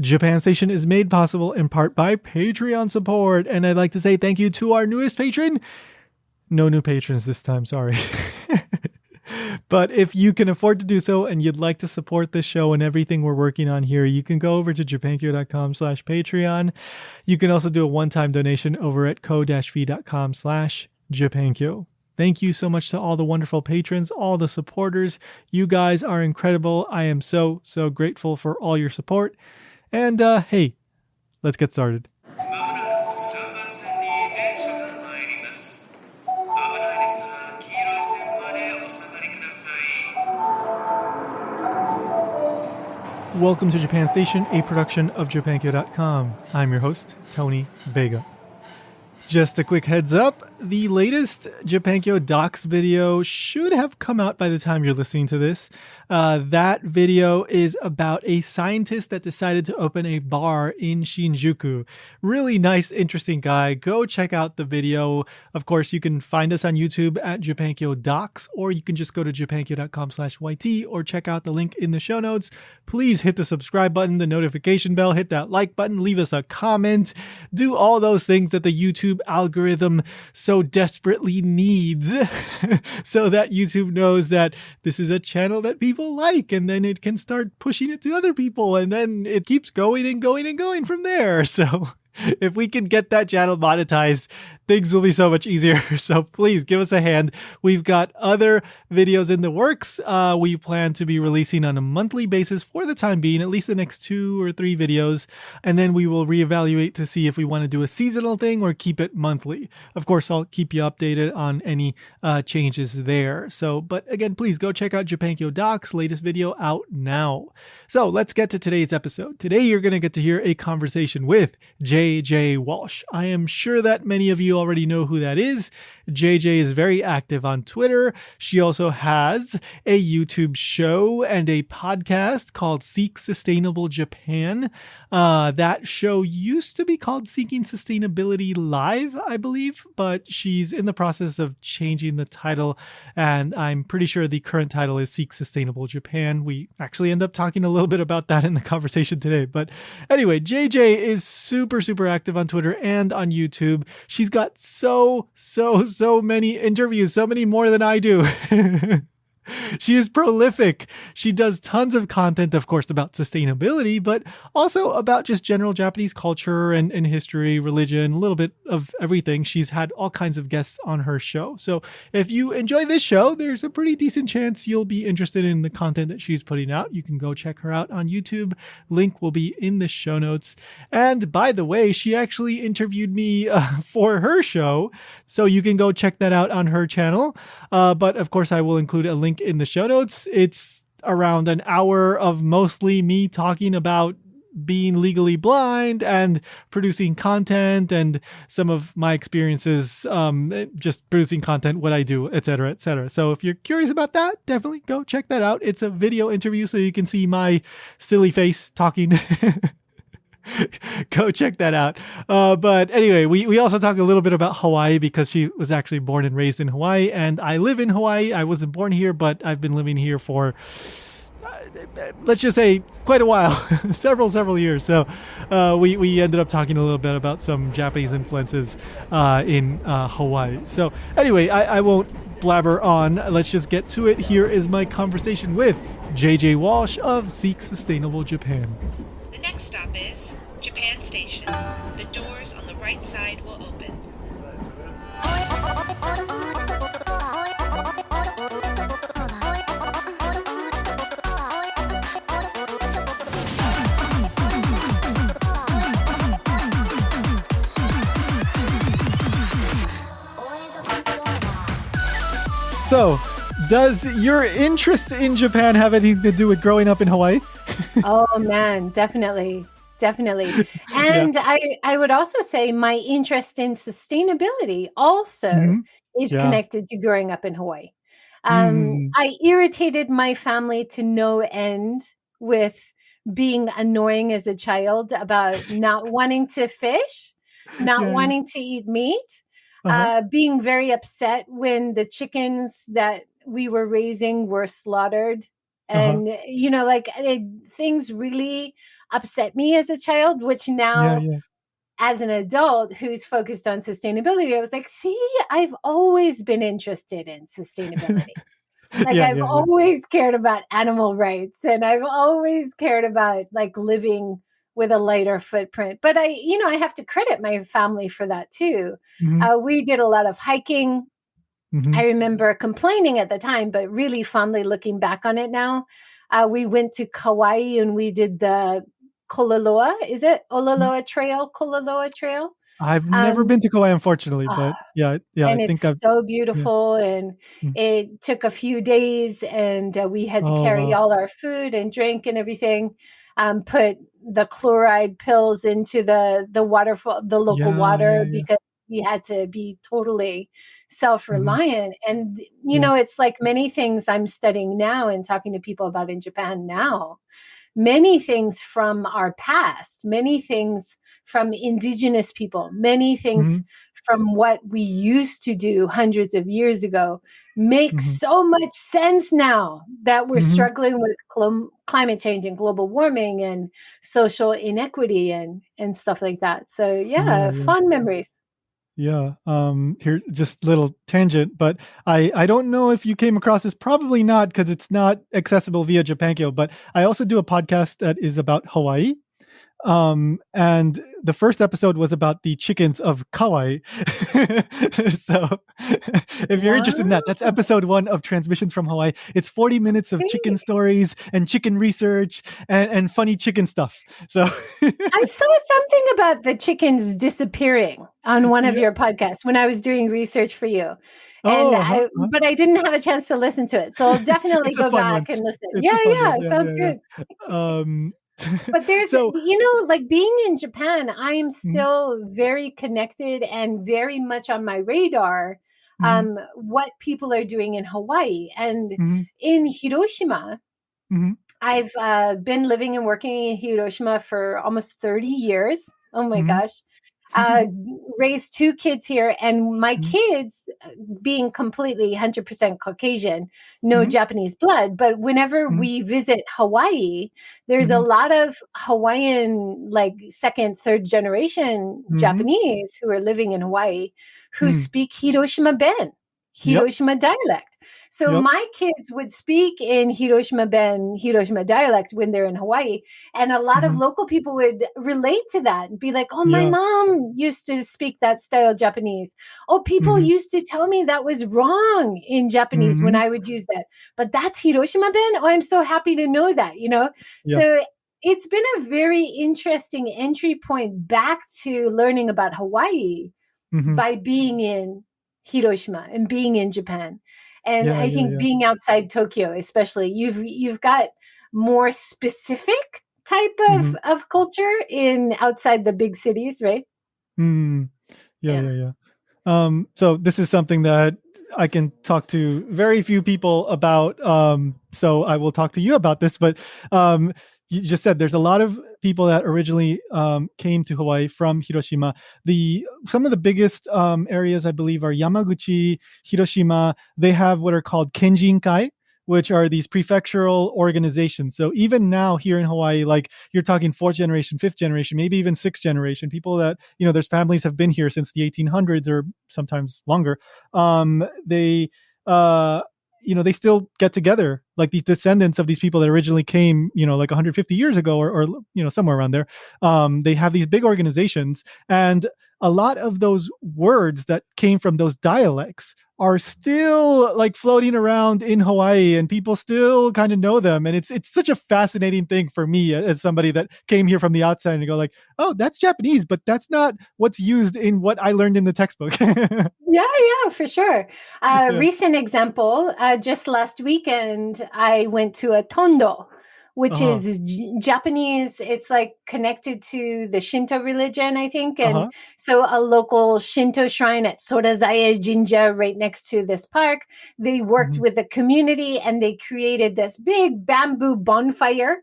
Japan Station is made possible in part by Patreon support. And I'd like to say thank you to our newest patron. No new patrons this time, sorry. But if you can afford to do so and you'd like to support this show and everything we're working on here, you can go over to japankyo.com/Patreon. You can also do a one-time donation over at ko-fi.com/JapanKyo. Thank you so much to all the wonderful patrons, all the supporters. You guys are incredible. I am so grateful for all your support. And hey, let's get started. Welcome to Japan Station, a production of JapanKyo.com. I'm your host, Tony Vega. Just a quick heads up, the latest JapanKyo Docs video should have come out by the time you're listening to this. That video is about a scientist that decided to open a bar in Shinjuku. Really nice, interesting guy. Go check out the video. Of course, you can find us on YouTube at JapanKyo Docs, or you can just go to japankyo.com/YT or check out the link in the show notes. Please hit the subscribe button, the notification bell, hit that like button, leave us a comment, do all those things that the YouTube algorithm so desperately needs so that YouTube knows that this is a channel that people like, and then it can start pushing it to other people, and then it keeps going and going and going from there. So if we can get that channel monetized, things will be so much easier. So please give us a hand. We've got other videos in the works. We plan to be releasing on a monthly basis for the time being, at least the next 2 or 3 videos. And then we will reevaluate to see if we want to do a seasonal thing or keep it monthly. Of course, I'll keep you updated on any changes there. So, but again, please go check out JapanKyo Docs, latest video out now. So let's get to today's episode. Today, you're going to get to hear a conversation with JJ Walsh. I am sure that many of you already know who that is. JJ is very active on Twitter. She also has a YouTube show and a podcast called Seek Sustainable Japan. That show used to be called Seeking Sustainability Live, I believe, but she's in the process of changing the title, and I'm pretty sure the current title is Seek Sustainable Japan. We actually end up talking a little bit about that in the conversation today. But anyway, JJ is super active on Twitter and on YouTube. She's got so many interviews, so many more than I do. She is prolific. She does tons of content, of course, about sustainability, but also about just general Japanese culture and history, religion, a little bit of everything. She's had all kinds of guests on her show. So if you enjoy this show, there's a pretty decent chance you'll be interested in the content that she's putting out. You can go check her out on YouTube. Link will be in the show notes. And by the way, she actually interviewed me for her show, so you can go check that out on her channel. But of course, I will include a link in the show notes. It's around an hour of mostly me talking about being legally blind and producing content and some of my experiences just producing content, what I do, etc., etc. So if you're curious about that, definitely go check that out. It's a video interview, so you can see my silly face talking. Go check that out. But anyway, we also talk a little bit about Hawaii, because she was actually born and raised in Hawaii, and I live in Hawaii. I wasn't born here, but I've been living here for let's just say quite a while, several years. So we ended up talking a little bit about some Japanese influences in Hawaii. So anyway, I won't blabber on. Let's just get to it. Here is my conversation with JJ Walsh of Seek Sustainable Japan. The next stop is Japan Station. The doors on the right side will open. So, does your interest in Japan have anything to do with growing up in Hawaii? Oh man, definitely. And yeah. I would also say my interest in sustainability also is connected to growing up in Hawaii. I irritated my family to no end with being annoying as a child about not wanting to fish, not wanting to eat meat, being very upset when the chickens that we were raising were slaughtered. And, things really upset me as a child, which Yeah, now yeah. as an adult who's focused on sustainability, I was like, see, I've always been interested in sustainability. Like Yeah, I've yeah, yeah. always cared about animal rights, and I've always cared about like living with a lighter footprint. But I have to credit my family for that too. Mm-hmm. We did a lot of hiking. Mm-hmm. I remember complaining at the time, but really fondly looking back on it now. We went to Kauai and we did the Kololoa. Is it Ololoa Trail? Kololoa Trail? I've never Um, been to Kauai, unfortunately, ah, but yeah, yeah, I and think it's I've. so Yeah. beautiful, and Mm. it took a few days, and we had to Oh carry wow. all our food and drink and everything. Put the chloride pills into the waterfall, the local Yeah, yeah, water, yeah. because we had to be totally Mm-hmm. self-reliant. And Yeah. it's like many things I'm studying now and talking to people about in Japan now, many things from our past, many things from indigenous people, many things Mm-hmm. from what we used to do hundreds of years ago make Mm-hmm. so much sense now that we're Mm-hmm. struggling with climate change and global warming and social inequity and stuff like that. So Yeah, yeah, yeah. fond memories. Yeah. Here, just little tangent, but I don't know if you came across this. Probably not, because it's not accessible via JapanKyo. But I also do a podcast that is about Hawaii. And the first episode was about the chickens of Kauai. So if you're interested in that, that's Wow. episode 1 of Transmissions from Hawaii. It's 40 minutes of chicken Great. stories and chicken research and funny chicken stuff. So I saw something about the chickens disappearing on one of yeah. your podcasts when I was doing research for you. And Oh, uh-huh. but I didn't have a chance to listen to it. So I'll definitely It's a go fun one. back and listen. It's Yeah, a fun one. yeah, Yeah, sounds yeah, good. yeah. But there's, So like being in Japan, I am mhm, still very connected and very much on my radar, mhm, what people are doing in Hawaii. And mhm, in Hiroshima, mhm, I've been living and working in Hiroshima for almost 30 years. Oh my mhm, gosh. Uh, Raised 2 kids here, and my mhm, kids, being completely 100% Caucasian, no mhm, Japanese blood. But whenever mhm, we visit Hawaii, there's a mhm, lot of Hawaiian, like second, third generation mhm, Japanese who are living in Hawaii who mhm. speak Hiroshima Ben, Yep, Hiroshima dialect. So yep. my kids would speak in Hiroshima Ben, Hiroshima dialect when they're in Hawaii. And a lot of Mhm. local people would relate to that and be like, oh, my Yeah. mom used to speak that style Japanese. Oh, people Mhm, used to tell me that was wrong in Japanese when mhm. I would use that. But that's Hiroshima Ben. Oh, I'm so happy to know that. Yeah. So it's been a very interesting entry point back to learning about Hawaii Mhm. by being in Hiroshima and being in Japan. And Yeah, I yeah, think yeah. being outside Tokyo, especially, you've got more specific type of Mhm. of culture in outside the big cities, right? Mm. Yeah, Yeah. yeah, yeah. So this is something that I can talk to very few people about. So I will talk to you about this, but you just said there's a lot of people that originally came to Hawaii from Hiroshima. Some of the biggest areas, I believe, are Yamaguchi, Hiroshima. They have what are called Kenjinkai, which are these prefectural organizations. So even now here in Hawaii, like you're talking 4th generation, 5th generation, maybe even 6th generation, people that, there's families have been here since the 1800s or sometimes longer. They, they still get together, like these descendants of these people that originally came, like 150 years ago or somewhere around there. They have these big organizations, and a lot of those words that came from those dialects are still like floating around in Hawaii, and people still kind of know them. And it's such a fascinating thing for me as somebody that came here from the outside and go like, oh, that's Japanese, but that's not what's used in what I learned in the textbook. Yeah, yeah, for sure. Yeah. Recent example, just last weekend, I went to a tondo, which Uh-huh. is Japanese. It's like connected to the Shinto religion, I think. And Uh-huh. so a local Shinto shrine at Sorazae Jinja, right next to this park, they worked Mm-hmm. with the community and they created this big bamboo bonfire.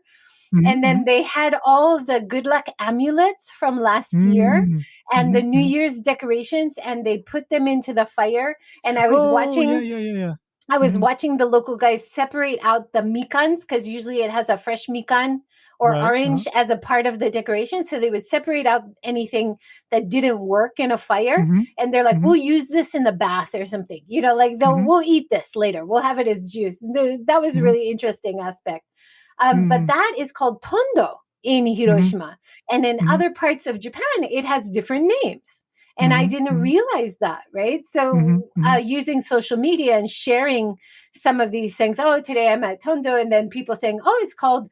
And Mm-hmm. then they had all of the good luck amulets from last year Mm-hmm. and the New Mm-hmm. Year's decorations, and they put them into the fire. And I was Oh, yeah, watching yeah, yeah, yeah. I was watching the local guys separate out the mikans because usually it has a fresh mikan or Right. orange as a part of the decoration. So they would separate out anything that didn't work in a fire. And they're like, we'll use this in the bath or something, like we'll eat this later. We'll have it as juice. That was a really interesting aspect. But that is called tondo in Hiroshima. And in other parts of Japan, it has different names. And I didn't realize that, right? So using social media and sharing some of these things. Oh, today I'm at Tondo. And then people saying, oh, it's called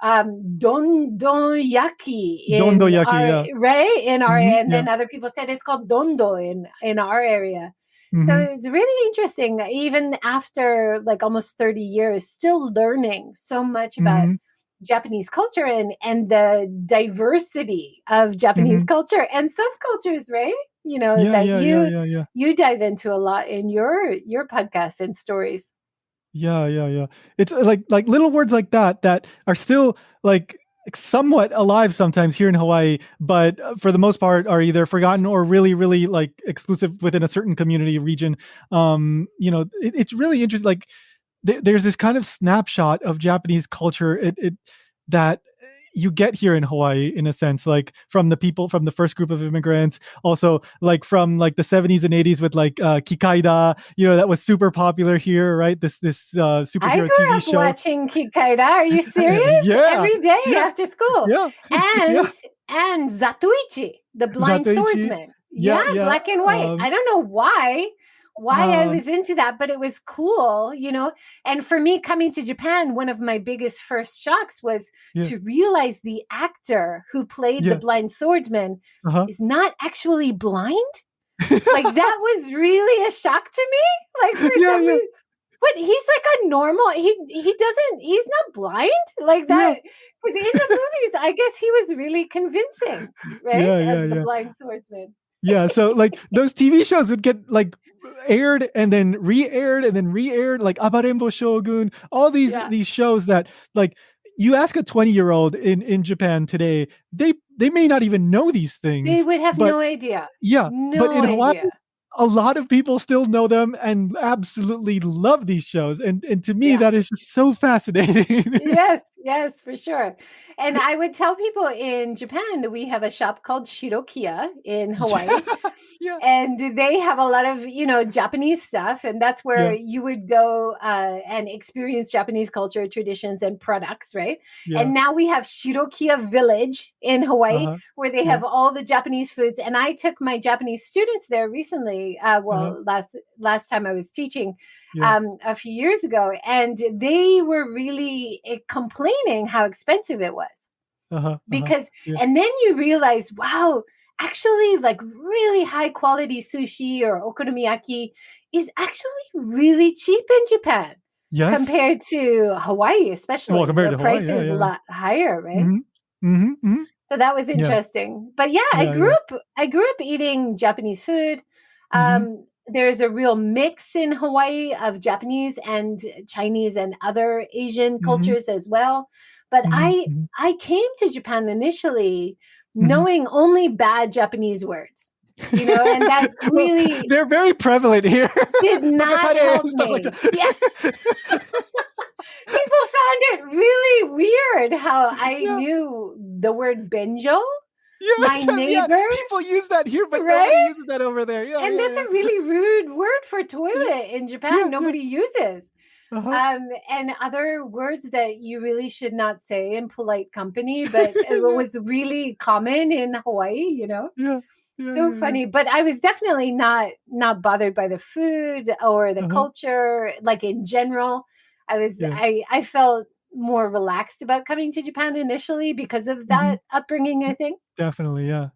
dondonyaki. Dondoyaki, right? In our, and then other people said it's called dondo in our area. So it's really interesting, even after like almost 30 years, still learning so much about Japanese culture and the diversity of Japanese culture and subcultures, right? You dive into a lot in your podcast and stories. Yeah. It's like little words like that are still like somewhat alive sometimes here in Hawaii, but for the most part are either forgotten or really, really like exclusive within a certain community region. It's really interesting. Like there's this kind of snapshot of Japanese culture that you get here in Hawaii, in a sense, like from the people from the first group of immigrants, also like from like the 70s and 80s with like Kikaida, that was super popular here, right? This superhero TV show. Watching Kikaida. Are you serious? Every day after school. And Zatoichi, the blind swordsman. Black and white. I don't know why I was into that, but it was cool, And for me coming to Japan, one of my biggest first shocks was to realize the actor who played the blind swordsman is not actually blind. Like that was really a shock to me. Like for some reason, but he's like a normal. He's not blind like that. Because in the movies, I guess he was really convincing, right? As the blind swordsman. So like those TV shows would get like aired and then re-aired and then re-aired, like Abarembo Shogun, all these shows that like you ask a 20-year-old in Japan today, they may not even know these things. They would have no idea. But in Hawaii, a lot of people still know them and absolutely love these shows. And to me, that is just so fascinating. Yes, for sure. And I would tell people in Japan, we have a shop called Shirokiya in Hawaii. And they have a lot of, Japanese stuff. And that's where you would go and experience Japanese culture, traditions, and products, right? And now we have Shirokiya Village in Hawaii, where they have all the Japanese foods. And I took my Japanese students there recently. Last time I was teaching a few years ago, and they were really complaining how expensive it was because and then you realize, wow, actually like really high quality sushi or okonomiyaki is actually really cheap in Japan compared to Hawaii, especially. Well, compared the to price Hawaii, is a lot higher, right? So that was interesting. But I grew up eating Japanese food. There's a real mix in Hawaii of Japanese and Chinese and other Asian cultures as well. But I came to Japan initially knowing only bad Japanese words, and that really they're very prevalent here. Did not help me. Like People found it really weird how I knew the word benjo. My neighbor. People use that here, but nobody uses that over there. And that's a really rude word for toilet in Japan. Nobody uses. And other words that you really should not say in polite company, but it was really common in Hawaii, So funny. But I was definitely not bothered by the food or the culture, like in general. I felt more relaxed about coming to Japan initially because of that upbringing, I think. Definitely, yeah.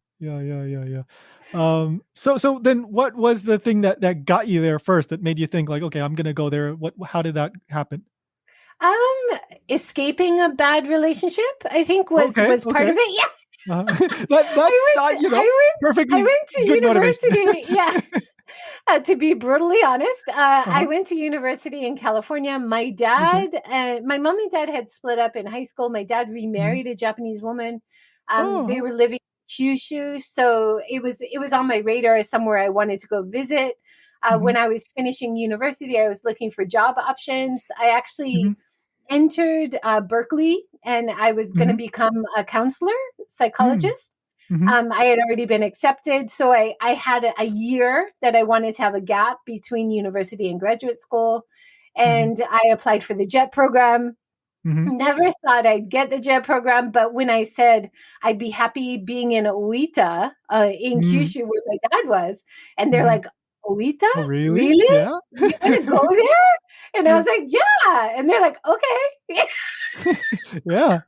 So then what was the thing that got you there first, that made you think like, okay, I'm gonna go there? How did that happen? Escaping a bad relationship, I think was part of it. Perfectly. I went to university. To be brutally honest, I went to university in California. My dad, my mom and dad had split up in high school. My dad remarried a Japanese woman. They were living in Kyushu, so it was on my radar as somewhere I wanted to go visit. When I was finishing university, I was looking for job options. I actually entered Berkeley, and I was going to become a counselor, psychologist. I had already been accepted. So I had a year that I wanted to have a gap between university and graduate school. And I applied for the JET program. Never thought I'd get the JET program. But when I said I'd be happy being in Oita, in Kyushu, where my dad was, and they're like, Oita? Oh, really? Really? Yeah. You want to go there? And I was like, yeah. And they're like, okay. yeah.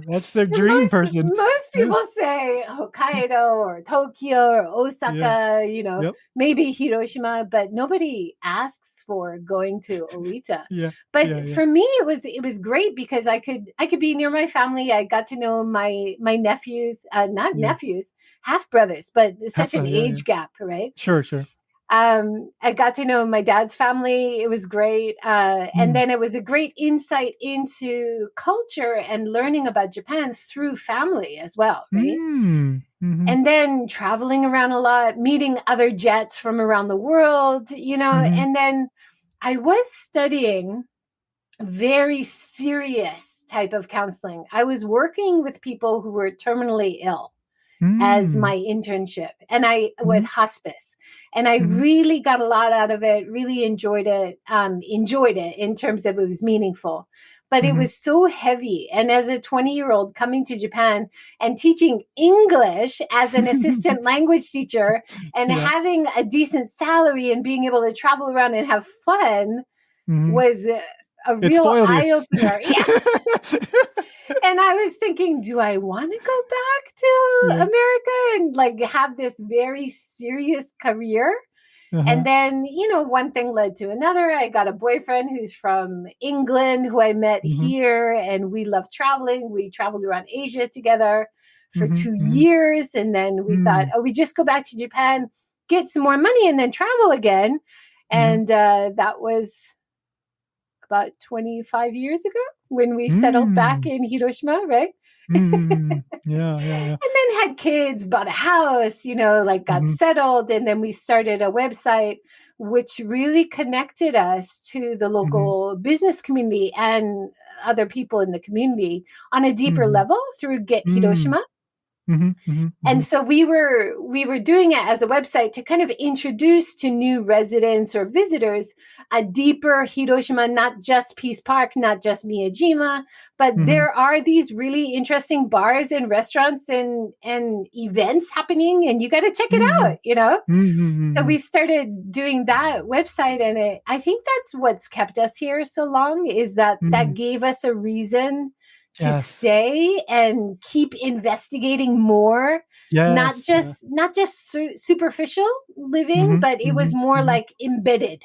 That's their dream person. Most people say Hokkaido or Tokyo or Osaka, maybe Hiroshima, but nobody asks for going to Oita. But for me, it was great because I could be near my family. I got to know my nephews, not nephews, half brothers, but such an age gap, right? Sure. I got to know my dad's family. It was great. And then it was a great insight into culture and learning about Japan through family as well, right? And then traveling around a lot, meeting other jets from around the world, and then I was studying very serious type of counseling. I was working with people who were terminally ill as my internship, and with hospice, and I really got a lot out of it, really enjoyed it in terms of it was meaningful, but it was so heavy. And as a 20-year-old coming to Japan and teaching English as an assistant language teacher and having a decent salary and being able to travel around and have fun was a real eye-opener. And I was thinking, do I want to go back to America and have this very serious career? And then, one thing led to another. I got a boyfriend who's from England who I met here, and we love traveling. We traveled around Asia together for 2 years. And then we thought, we just go back to Japan, get some more money, and then travel again. And that was about 25 years ago when we settled back in Hiroshima, right? Yeah. And then had kids, bought a house, got settled. And then we started a website, which really connected us to the local business community and other people in the community on a deeper level through Get Hiroshima. And so we were doing it as a website to kind of introduce to new residents or visitors a deeper Hiroshima, not just Peace Park, not just Miyajima, but there are these really interesting bars and restaurants and events happening, and you got to check it out, So we started doing that website, and I think that's what's kept us here so long, is that gave us a reason to stay and keep investigating more, not just superficial living, but it was more like embedded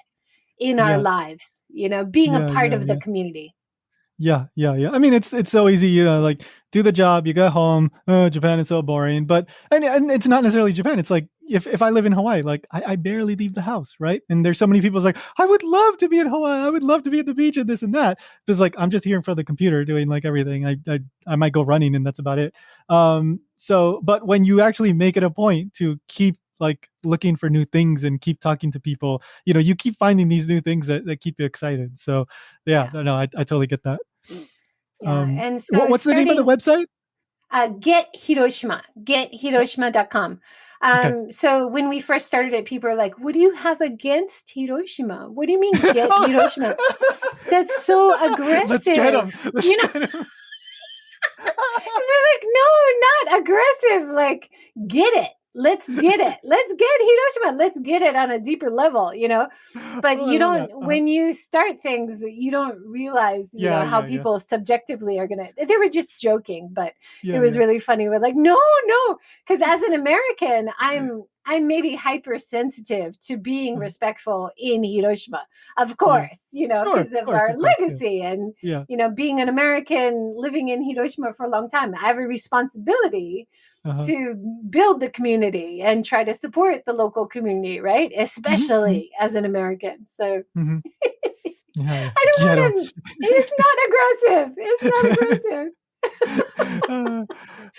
in our lives, being a part of the community. Yeah. I mean, it's so easy, do the job, you go home. Japan is so boring, but and it's not necessarily Japan. It's like if I live in Hawaii, I barely leave the house, right? And there's so many people like, I would love to be in Hawaii. I would love to be at the beach and this and that. Because I'm just here in front of the computer doing everything. I might go running and that's about it. But when you actually make it a point to keep looking for new things and keep talking to people, you keep finding these new things that keep you excited. So no, I totally get that. And so what's the name of the website? Get Hiroshima, gethiroshima.com. So when we first started it, people are like, what do you have against Hiroshima? What do you mean get Hiroshima? That's so aggressive. Let's get them. They're like, no, not aggressive. Get it. Let's get it. Let's get Hiroshima. Let's get it on a deeper level, But you don't, when you start things, you don't realize, how people subjectively are going to, they were just joking, but it was really funny. We're like, no. Because as an American, I'm maybe hypersensitive to being respectful in Hiroshima, of course, because of our legacy and, being an American living in Hiroshima for a long time. I have a responsibility to build the community and try to support the local community, right? Especially as an American. So I don't want to, it's not aggressive.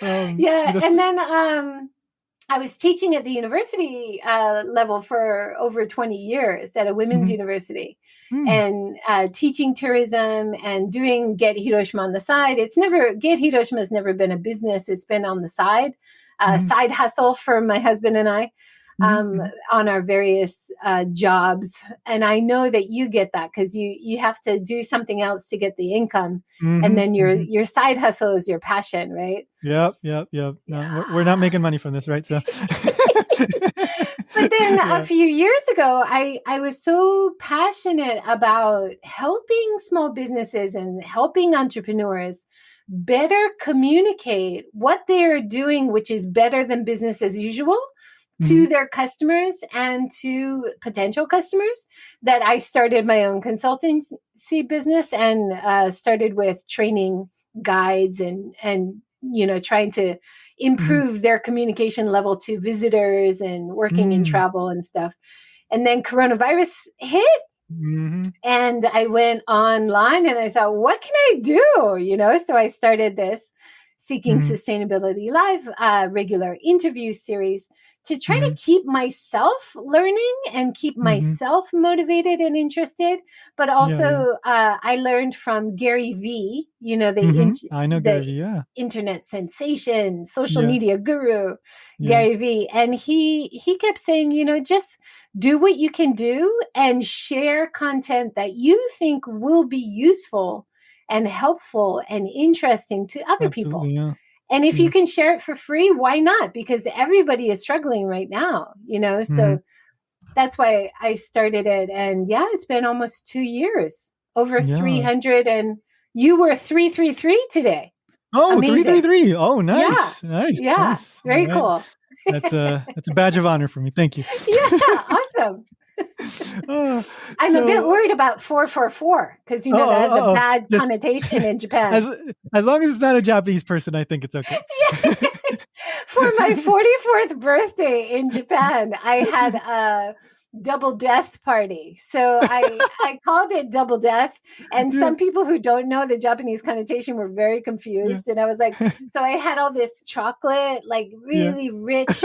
And then, I was teaching at the university level for over 20 years at a women's university, and teaching tourism and doing Get Hiroshima on the side. Get Hiroshima has never been a business. It's been on the side, side hustle for my husband and I. On our various jobs. And I know that you get that because you have to do something else to get the income. And then your side hustle is your passion, right? Yep. No, we're not making money from this, right? So, but then a few years ago, I was so passionate about helping small businesses and helping entrepreneurs better communicate what they're doing, which is better than business as usual, to their customers and to potential customers, that I started my own consultancy business and started with training guides and trying to improve their communication level to visitors and working in travel and stuff. And then coronavirus hit. And I went online and I thought, what can I do? So I started this Seeking Sustainability Live regular interview series to try to keep myself learning and keep myself motivated and interested. But also I learned from Gary V, I know Gary V, internet sensation, social media guru, Gary V. And he kept saying, just do what you can do and share content that you think will be useful and helpful and interesting to other people. Yeah. And if you can share it for free, why not? Because everybody is struggling right now, so that's why I started it. And it's been almost 2 years, over 300. And you were 333 today. Oh, amazing. 333. Oh, nice. Nice. Nice. Very cool. That's a badge of honor for me. Thank you. Awesome. I'm a bit worried about 444 because that has a bad connotation in Japan. As long as it's not a Japanese person, I think it's okay. For my 44th birthday in Japan, I had a double death party. So I called it double death. And some people who don't know the Japanese connotation were very confused. And I was like, so I had all this chocolate, like really rich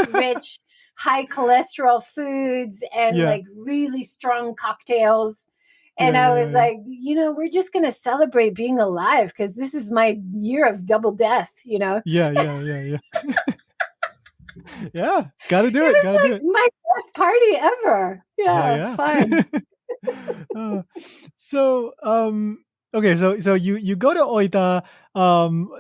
high cholesterol foods and like really strong cocktails. And I was like, we're just going to celebrate being alive because this is my year of double death, Yeah. Yeah. Got to do it. Got to do it. My best party ever. Yeah. Fun. So, okay. So you go to Oita.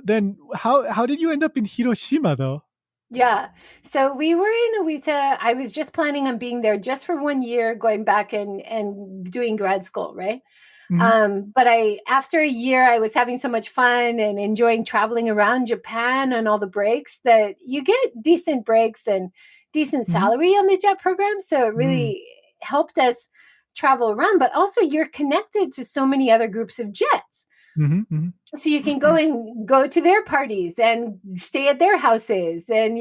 Then how did you end up in Hiroshima though? Yeah. So we were in Oita. I was just planning on being there just for 1 year, going back and doing grad school, right? But after a year, I was having so much fun and enjoying traveling around Japan and all the breaks that you get decent breaks and decent salary on the jet program. So it really helped us travel around, but also you're connected to so many other groups of jets. So you can go to their parties and stay at their houses and,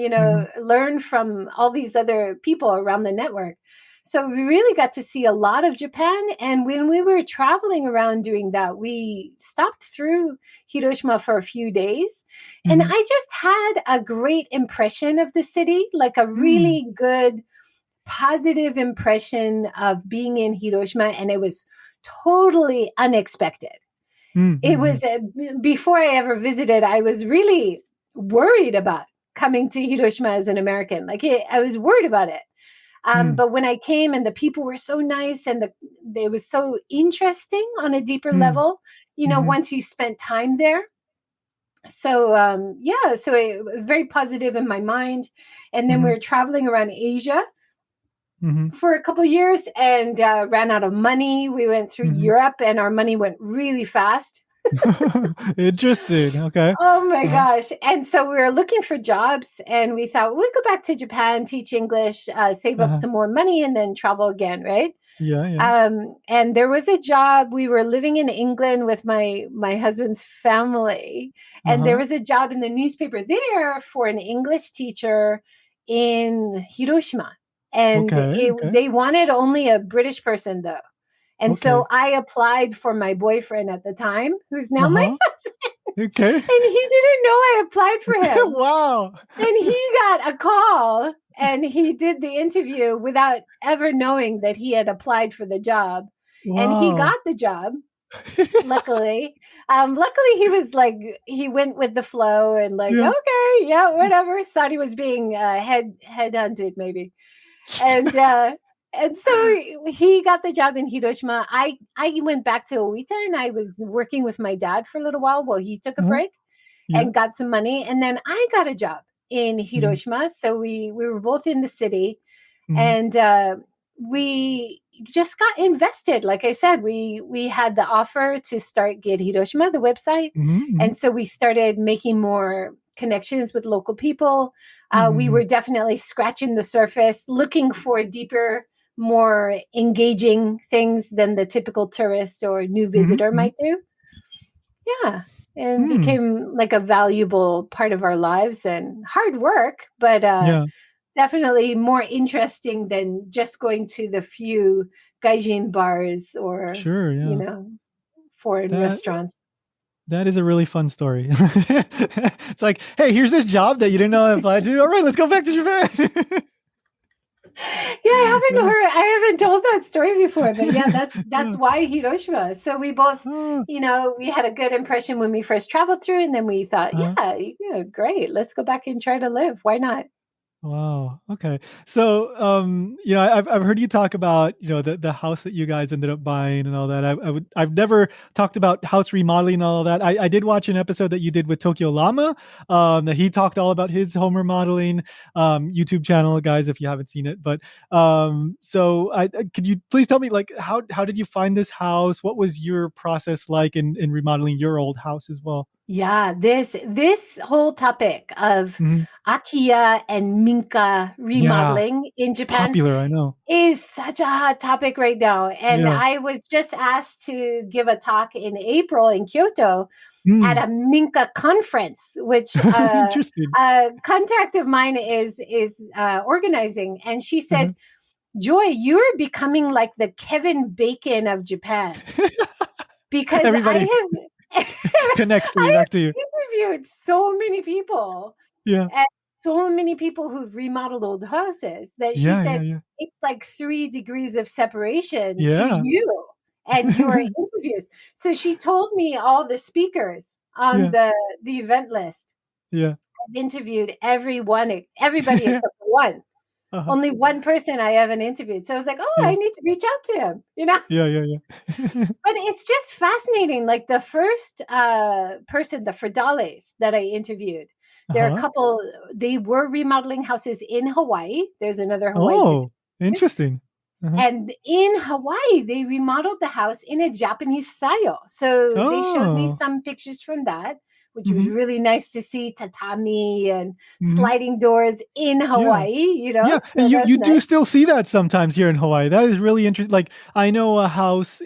learn from all these other people around the network. So we really got to see a lot of Japan. And when we were traveling around doing that, we stopped through Hiroshima for a few days. And I just had a great impression of the city, like a really good, positive impression of being in Hiroshima. And it was totally unexpected. It was before I ever visited, I was really worried about coming to Hiroshima as an American. I was worried about it. But when I came and the people were so nice and it was so interesting on a deeper level, once you spent time there. So, so it was very positive in my mind. And then we were traveling around Asia for a couple of years and ran out of money. We went through Europe and our money went really fast. Interesting. Okay. Oh my gosh. And so we were looking for jobs and we thought we'd go back to Japan, teach English, save up some more money and then travel again. Right. Yeah. And there was a job. We were living in England with my husband's family. And there was a job in the newspaper there for an English teacher in Hiroshima. And they wanted only a British person though. And so I applied for my boyfriend at the time, who's now my husband. Okay. And he didn't know I applied for him. Wow. And he got a call and he did the interview without ever knowing that he had applied for the job. And he Wow. got the job. Luckily, he was like, he went with the flow and like, Yeah. okay, yeah, whatever. Thought he was being headhunted maybe, and so he got the job in Hiroshima. I went back to Oita and I was working with my dad for a little while he took a Uh-huh. break Yeah. and got some money, and then I got a job in Hiroshima. So we were both in the city, and we just got invested. Like I said, we had the offer to start Get Hiroshima, the website, and so we started making more connections with local people. We were definitely scratching the surface, looking for deeper, more engaging things than the typical tourist or new visitor might do. Yeah. And became like a valuable part of our lives, and hard work, but definitely more interesting than just going to the few gaijin bars or, Sure, yeah. Foreign restaurants. That is a really fun story. It's like, hey, here's this job that you didn't know I applied to. All right, let's go back to Japan. Yeah, I haven't told that story before, but yeah, that's why Hiroshima. So we both, we had a good impression when we first traveled through, and then we thought, yeah, great, let's go back and try to live. Why not? Wow. Okay. So, I've heard you talk about, the house that you guys ended up buying and all that. I've never talked about house remodeling and all of that. I did watch an episode that you did with Tokyo Llama, that he talked all about his home remodeling, YouTube channel, guys, if you haven't seen it. But, could you please tell me, like, how did you find this house? What was your process like in remodeling your old house as well? Yeah, this whole topic of Akiya and Minka remodeling in Japan, popular, I know, is such a hot topic right now. And I was just asked to give a talk in April in Kyoto at a Minka conference, which a contact of mine is organizing. And she said, Joy, you're becoming like the Kevin Bacon of Japan. Because everybody connects back to you. Interviewed so many people. Yeah. And so many people who've remodeled old houses that she said it's like 3 degrees of separation to you and your interviews. So she told me all the speakers on the event list. Yeah. I've interviewed everybody except for one. Only one person I haven't interviewed. So I was like, I need to reach out to him, Yeah. But it's just fascinating. Like the first person, the Fridales that I interviewed, there are a couple, they were remodeling houses in Hawaii. There's another Hawaii. Oh, interesting. And in Hawaii, they remodeled the house in a Japanese style. So they showed me some pictures from that, which was really nice to see, tatami and sliding doors in Hawaii, Yeah, so you nice. do still see that sometimes here in Hawaii. That is really interesting. Like, I know a house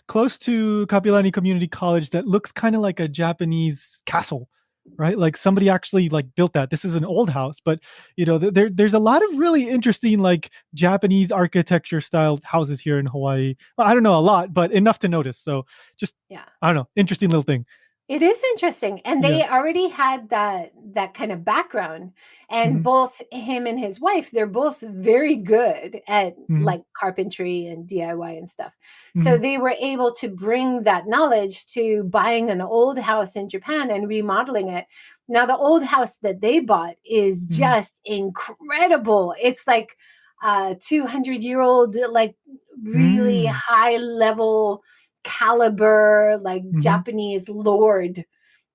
close to Kapiolani Community College that looks kind of like a Japanese castle, right? Like somebody actually like built that. This is an old house, but there's a lot of really interesting like Japanese architecture style houses here in Hawaii. Well, I don't know a lot, but enough to notice. So just, I don't know, interesting little thing. It is interesting. And they already had that kind of background. And both him and his wife, they're both very good at like carpentry and DIY and stuff. So they were able to bring that knowledge to buying an old house in Japan and remodeling it. Now, the old house that they bought is just incredible. It's like 200-year-old, like really high level caliber, like Japanese lord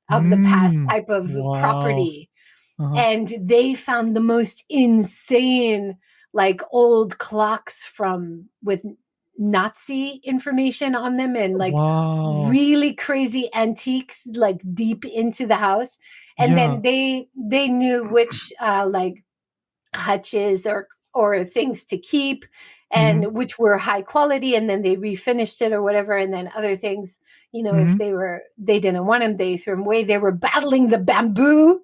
of the past type of property. And they found the most insane like old clocks with Nazi information on them and like really crazy antiques like deep into the house. And then they knew which like hutches or things to keep and which were high quality, and then they refinished it or whatever, and then other things, if they didn't want them, they threw them away. They were battling the bamboo.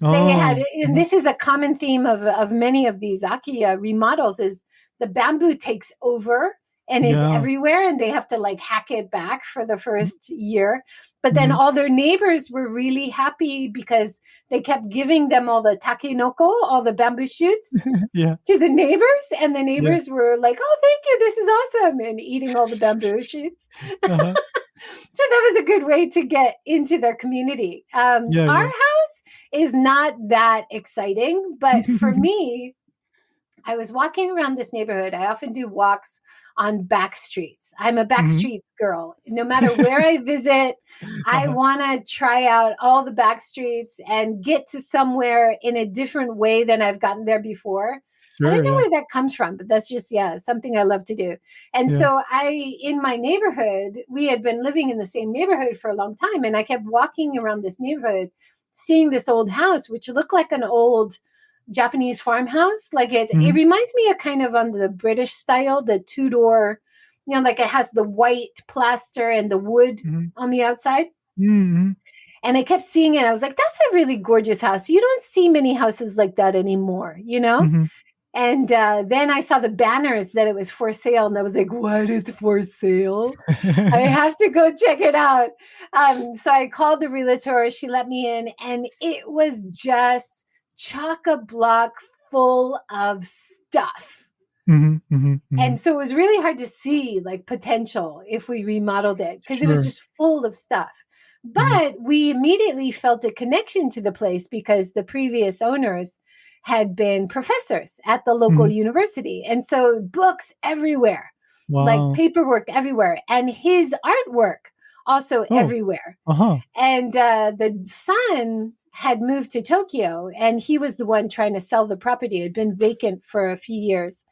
They had, and this is a common theme of many of these Akiya remodels, is the bamboo takes over and is everywhere, and they have to like hack it back for the first year. But then all their neighbors were really happy because they kept giving them all the takenoko, all the bamboo shoots to the neighbors. And the neighbors were like, oh, thank you, this is awesome, and eating all the bamboo shoots. So that was a good way to get into their community. Our house is not that exciting, but for me, I was walking around this neighborhood. I often do walks on back streets. I'm a back streets girl. No matter where I visit, I want to try out all the back streets and get to somewhere in a different way than I've gotten there before. I don't know where that comes from, but that's just, something I love to do. And so in my neighborhood, we had been living in the same neighborhood for a long time. And I kept walking around this neighborhood, seeing this old house, which looked like an old Japanese farmhouse. Like it reminds me of kind of on the British style, the two-door, like it has the white plaster and the wood on the outside. And I kept seeing it. I was like, that's a really gorgeous house. You don't see many houses like that anymore, And then I saw the banners that it was for sale, and I was like, what? It's for sale? I have to go check it out. So I called the realtor. She let me in, and it was just chock-a-block full of stuff. And so it was really hard to see like potential if we remodeled it because it was just full of stuff. But we immediately felt a connection to the place because the previous owners had been professors at the local university. And so books everywhere, like paperwork everywhere, and his artwork also everywhere. And the son had moved to Tokyo, and he was the one trying to sell the property. It had been vacant for a few years.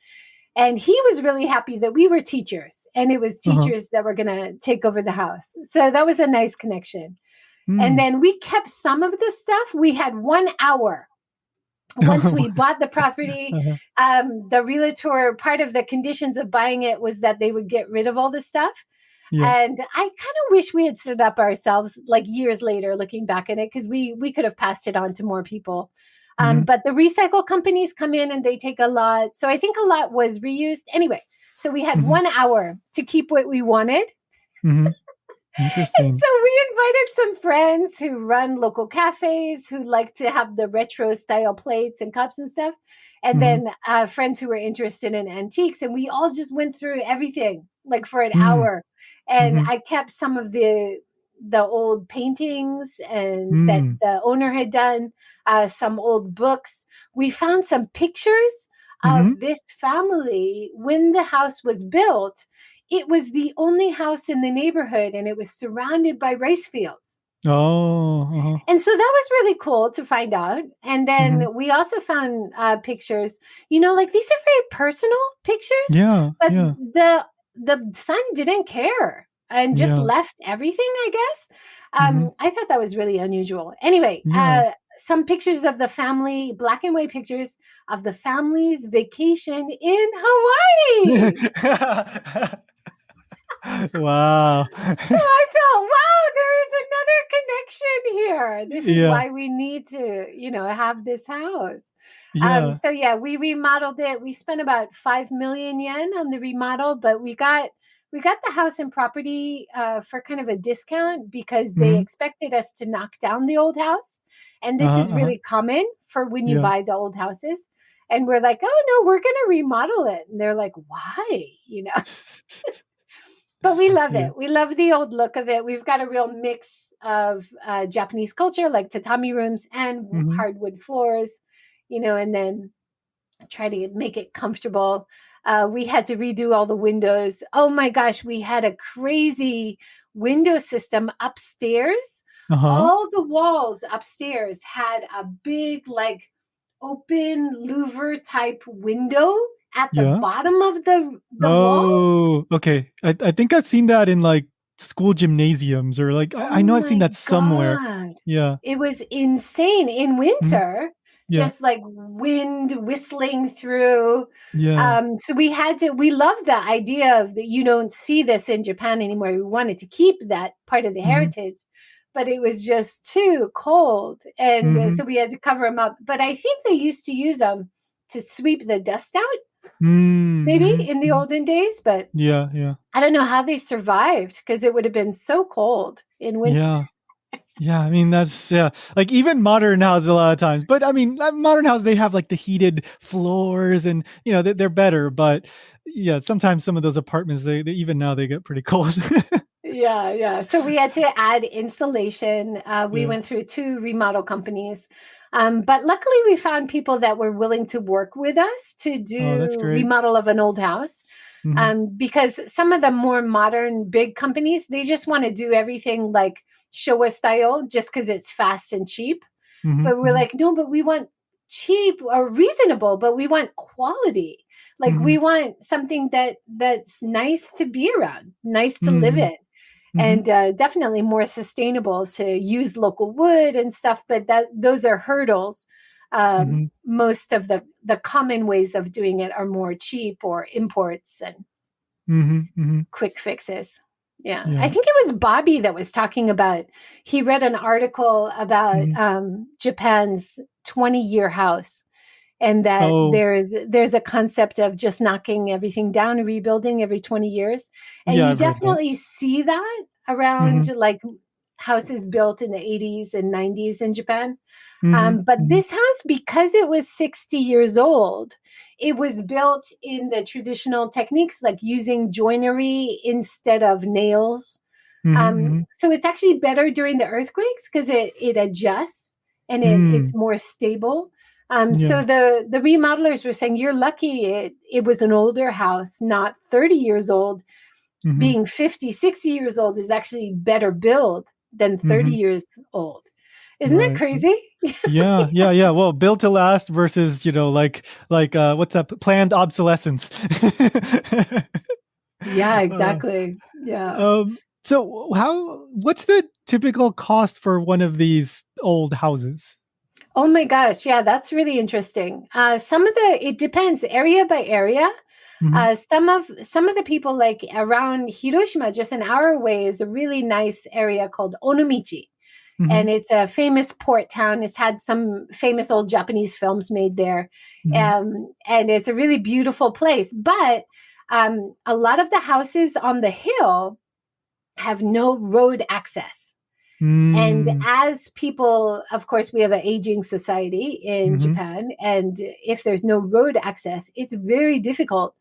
And he was really happy that we were teachers, and it was teachers that were going to take over the house. So that was a nice connection. And then we kept some of the stuff. We had 1 hour. Once we bought the property, the realtor, part of the conditions of buying it was that they would get rid of all the stuff. And I kind of wish we had stood up ourselves like years later, looking back at it, because we could have passed it on to more people. But the recycle companies come in and they take a lot. So I think a lot was reused. Anyway, so we had 1 hour to keep what we wanted. And so we invited some friends who run local cafes who like to have the retro style plates and cups and stuff. And then friends who were interested in antiques. And we all just went through everything like for an hour. And I kept some of the old paintings and that the owner had done, some old books. We found some pictures of this family when the house was built. It was the only house in the neighborhood, and it was surrounded by rice fields. And so that was really cool to find out. And then we also found pictures, like these are very personal pictures. But the son didn't care and just left everything, I guess. I thought that was really unusual. Anyway, some pictures of the family, black and white pictures of the family's vacation in Hawaii. Wow. So I felt, wow, there is another connection here. This is why we need to, have this house. So we remodeled it. We spent about 5 million yen on the remodel, but we got the house and property for kind of a discount because they expected us to knock down the old house. And this is really common for when you buy the old houses. And we're like, oh no, we're going to remodel it. And they're like, why? But we love it. We love the old look of it. We've got a real mix of Japanese culture, like tatami rooms and hardwood floors, and then try to make it comfortable. We had to redo all the windows. Oh my gosh, we had a crazy window system upstairs. All the walls upstairs had a big, like, open louver type window at the bottom of the wall. Oh, okay. I think I've seen that in like school gymnasiums or like, I know I've seen that somewhere. Yeah. It was insane in winter, just like wind whistling through. So we love the idea of that. You don't see this in Japan anymore. We wanted to keep that part of the heritage, but it was just too cold. And so we had to cover them up. But I think they used to use them to sweep the dust out maybe Mm-hmm. in the olden days, but Yeah, yeah, I don't know how they survived because it would have been so cold in winter. yeah. Yeah, I mean that's like even modern houses a lot of times. But I mean, modern houses they have like the heated floors, and they're better. But yeah, sometimes some of those apartments they even now they get pretty cold. Yeah, yeah. So we had to add insulation. We Yeah. went through two remodel companies. But luckily, we found people that were willing to work with us to Oh, that's do great. remodel of an old house. Hmm. Because some of the more modern big companies, they just want to do everything like Showa style just because it's fast and cheap. Hmm. But we're Hmm. like, no, but we want cheap or reasonable, but we want quality. Like Hmm. we want something that's nice to be around, nice to live Hmm. in, Hmm. and definitely more sustainable to use local wood and stuff. But those are hurdles. Hmm. Most of the common ways of doing it are more cheap or imports and Hmm. Hmm. quick fixes. Yeah, I Yeah. think it was Bobby that was talking about. He read an article about Hmm. Japan's 20-year house, and that Oh, there's a concept of just knocking everything down and rebuilding every 20 years, and yeah, you I've heard that. definitely see that around Hmm. like houses built in the 80s and 90s in Japan. Hmm. But Hmm. this house, because it was 60 years old, it was built in the traditional techniques like using joinery instead of nails. Hmm. So it's actually better during the earthquakes because it adjusts and it's Hmm. more stable. So Yeah. the remodelers were saying you're lucky it was an older house, not 30 years old. Hmm. Being 50, 60 years old is actually better build than 30 Hmm. years old. Isn't that Right. crazy? Yeah, yeah, yeah. Well, built to last versus, like what's that? Planned obsolescence. Yeah, uh, exactly. Yeah. so what's the typical cost for one of these old houses? Oh my gosh. Yeah, that's really interesting. It depends area by area. Hmm. Some of the people like around Hiroshima, just an hour away, is a really nice area called Onomichi. Hmm. And it's a famous port town. It's had some famous old Japanese films made there. Hmm. And it's a really beautiful place. But a lot of the houses on the hill have no road access. And Mm. as people, of course, we have an aging society in Hmm. Japan. And if there's no road access, it's very difficult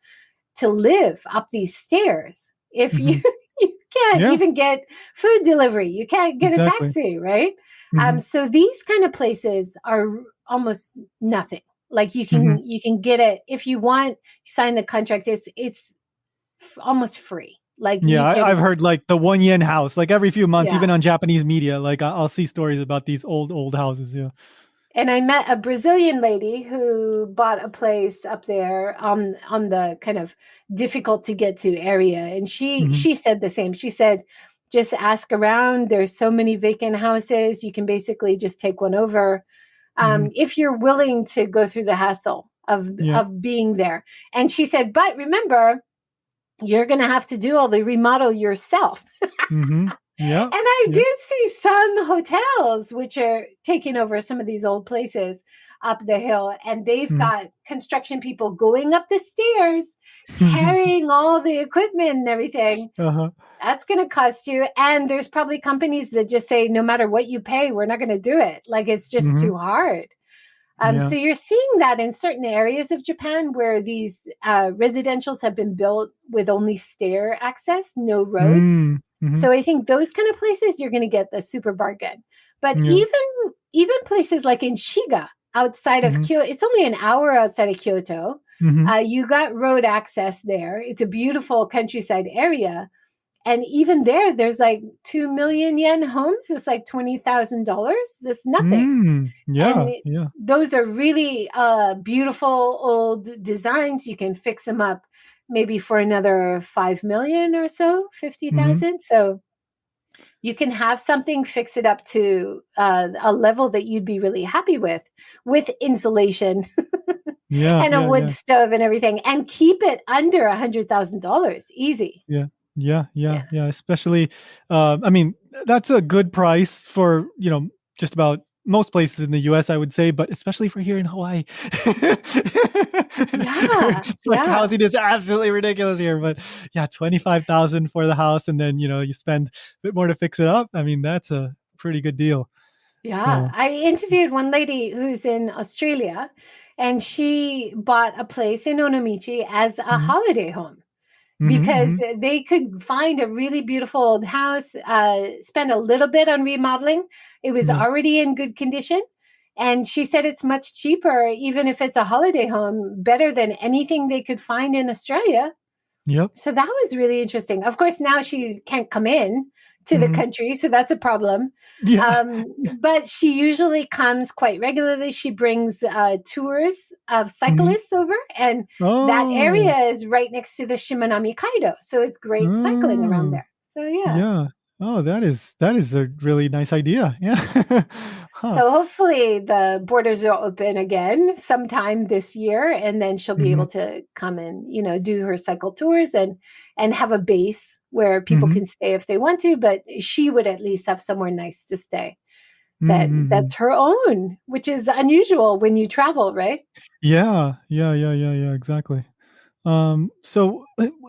to live up these stairs. If you, Hmm. you can't Yeah, even get food delivery, you can't get a exactly. taxi, right? Hmm. So these kind of places are almost nothing. Like Hmm. you can get it if you want, sign the contract. It's almost free. Like Yeah, you I've can, heard like the 1 yen house, like every few months, yeah. even on Japanese media, like I'll see stories about these old houses. Yeah. And I met a Brazilian lady who bought a place up there on the kind of difficult to get to area, and Hmm. she said the same. She said, "Just ask around. There's so many vacant houses. You can basically just take one over Hmm. if you're willing to go through the hassle Yeah. of being there." And she said, "But remember, you're going to have to do all the remodel yourself." Hmm. Yeah. And I Yeah. did see some hotels which are taking over some of these old places up the hill, and they've Mhm. got construction people going up the stairs, carrying all the equipment and everything. Uh-huh. That's going to cost you. And there's probably companies that just say, no matter what you pay, we're not going to do it. Like it's just Mhm. too hard. Yeah. So you're seeing that in certain areas of Japan where these residentials have been built with only stair access, no roads. Mm. Mhm. So I think those kind of places you're going to get the super bargain. But Yeah. even places like in Shiga, outside of Mhm. Kyoto, it's only an hour outside of Kyoto. Mhm. You got road access there. It's a beautiful countryside area, and even there's like 2 million yen homes. It's like $20,000. That's nothing. And Yeah. Yeah. those are really beautiful old designs. You can fix them up maybe for another 5 million or so, Mhm. 50,000. So you can have something, fix it up to a level that you'd be really happy with insulation Yeah. and a Yeah. wood Yeah. stove and everything, and keep it under $100,000 easy. Yeah. Yeah. Yeah. Yeah. Yeah. Especially, I mean, that's a good price for just about most places in the US, I would say, but especially for here in Hawaii. It's like housing is absolutely ridiculous here. But yeah, 25,000 for the house, and then you spend a bit more to fix it up. I mean, that's a pretty good deal. Yeah. So I interviewed one lady who's in Australia, and she bought a place in Onomichi as a mhm, holiday home mhm, because mhm, they could find a really beautiful old house, spend a little bit on remodeling. It was yeah, already in good condition. And she said it's much cheaper, even if it's a holiday home, better than anything they could find in Australia. yep, So that was really interesting. Of course, now she can't come in to the mhm, country, so that's a problem. yeah, But she usually comes quite regularly. She brings tours of mhm. cyclists over, and that Oh, area is right next to the Shimanami Kaido, so it's great cycling around oh, there. So yeah. yeah. Oh, that is a really nice idea. Yeah. Huh. So hopefully the borders are open again sometime this year, and then she'll be Mhm, able to come and do her cycle tours and have a base where people mhm, can stay if they want to. But she would at least have somewhere nice to stay mhm. that's her own, which is unusual when you travel, right? Yeah, yeah, yeah, yeah, yeah, exactly. So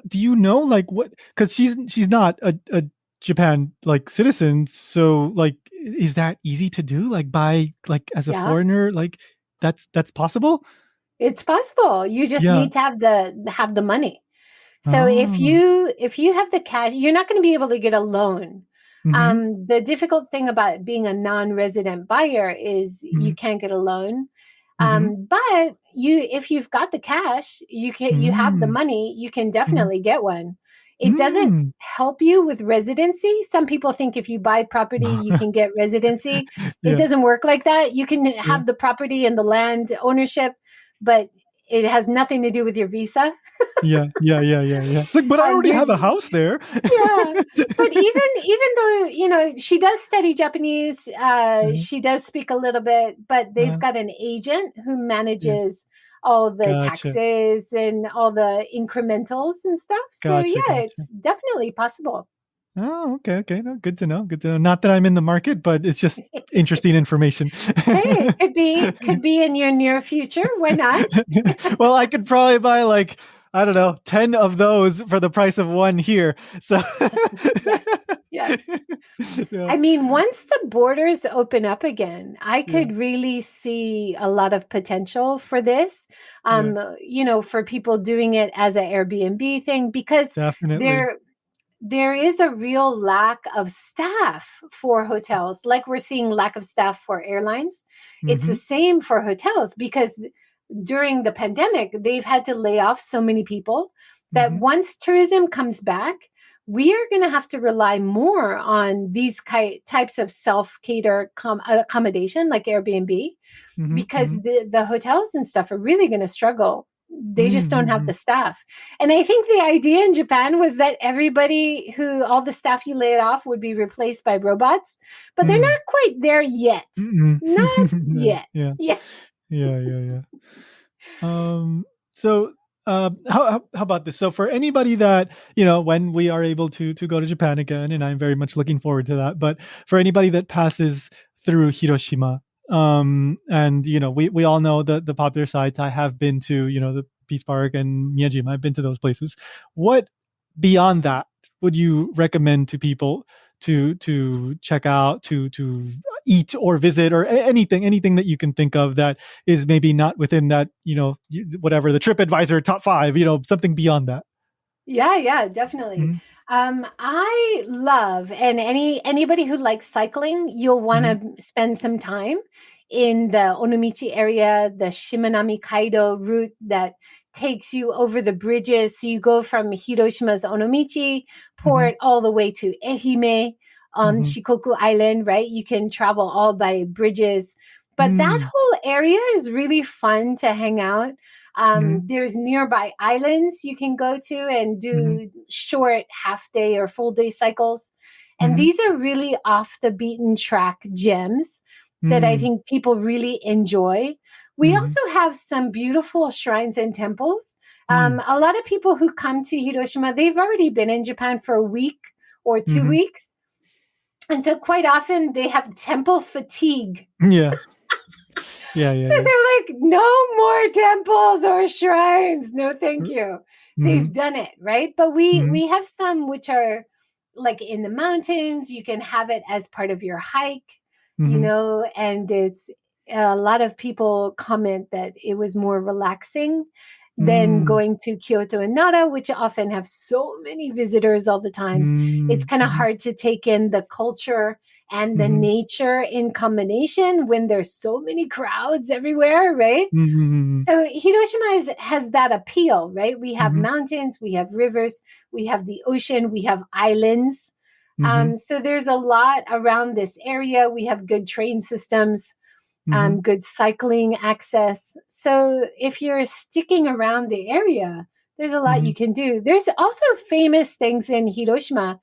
do you know like what? Because she's not a Japan like citizen, so like is that easy to do? Like buy like as a Yeah, foreigner, like that's possible? it's possible. You just Yeah. need to have the money. So if Oh. you have the cash, you're not going to be able to get a loan. Mm-hmm. The difficult thing about being a non-resident buyer is you Mm-hmm. can't get a loan. Mm-hmm. But if you've got the cash, you have the Mm-hmm. money, you can Mm-hmm. definitely get one. It doesn't Mm. help you with residency. Some people think if you buy property, you can get residency. It Yeah. doesn't work like that. You can Yeah. have the property and the land ownership, but it has nothing to do with your visa. Yeah. Yeah. Yeah. Yeah. Yeah. It's like, but I already You're have a house there. yeah, but even though she does study Japanese, Mhm. she does speak a little bit, but they've Uh, got an agent who yeah. manages all the Gotcha. taxes and all the incrementals and stuff. So Gotcha. yeah, Gotcha. it's definitely possible. Oh, okay, okay. No, good to know. Good to know. Not that I'm in the market, but it's just interesting information. Hey, it could be in your near future. Why not? Well, I could probably buy like, I don't know, 10 of those for the price of one here. So Yeah. Yes. yeah, I mean, once the borders open up again, I yeah, could really see a lot of potential for this. yeah, For people doing it as an Airbnb thing, because definitely. there is a real lack of staff for hotels, like we're seeing lack of staff for airlines. It's the Hmm. same for hotels because during the pandemic, they've had to lay off so many people that Hmm. once tourism comes back, we are going to have to rely more on these types of self-cater accommodation like Airbnb, Hmm. because Hmm. the hotels and stuff are really going to struggle. They just don't have Hmm. the staff. And I think the idea in Japan was that all the staff you laid off would be replaced by robots, but they're Hmm. not quite there yet. Hmm. Not Yeah, yet. yeah, Yeah. yeah, yeah, yeah. So how about this? So for anybody that, when we are able to go to Japan again, and I'm very much looking forward to that, but for anybody that passes through Hiroshima, and we all know the popular sites. I have been to, the Peace Park and Miyajima. I've been to those places. What beyond that would you recommend to people to check out, to eat or visit, or anything that you can think of that is maybe not within that, whatever the TripAdvisor top 5, something beyond that? Yeah, definitely. Mhm, I love, and anybody who likes cycling, you'll want mhm, to spend some time in the Onomichi area, the Shimanami Kaido route that takes you over the bridges. So you go from Hiroshima's Onomichi mhm, port all the way to Ehime on mhm, Shikoku Island, right? You can travel all by bridges. But that mm, whole area is really fun to hang out. mhm, There's nearby islands you can go to and mhm, do short half day or full day cycles. And mhm, these are really off the beaten track gems that I mm, think people really enjoy. We mhm, also have some beautiful shrines and temples. mm, A lot of people who come to Hiroshima, they've already been in Japan for a week or two mhm, weeks. And so quite often they have temple fatigue. Yeah. Yeah. Yeah. So Yeah. they're like, no more temples or shrines. No, thank you. Mm-hmm. They've done it, right? But Mm-hmm. we have some which are like in the mountains. You can have it as part of your hike, Mm-hmm. and it's a lot of people comment that it was more relaxing than Mm-hmm. going to Kyoto and Nara, which often have so many visitors all the time. It's kind of Mm-hmm. hard to take in the culture and the Mm-hmm. nature in combination when there's so many crowds everywhere, right? Mm-hmm. So Hiroshima has that appeal, right? We have Mm-hmm. mountains, we have rivers, we have the ocean, we have islands. Mm-hmm. So there's a lot around this area. We have good train systems, Mm-hmm. good cycling access. So if you're sticking around the area, there's a lot Mm-hmm. you can do. There's also famous things in Hiroshima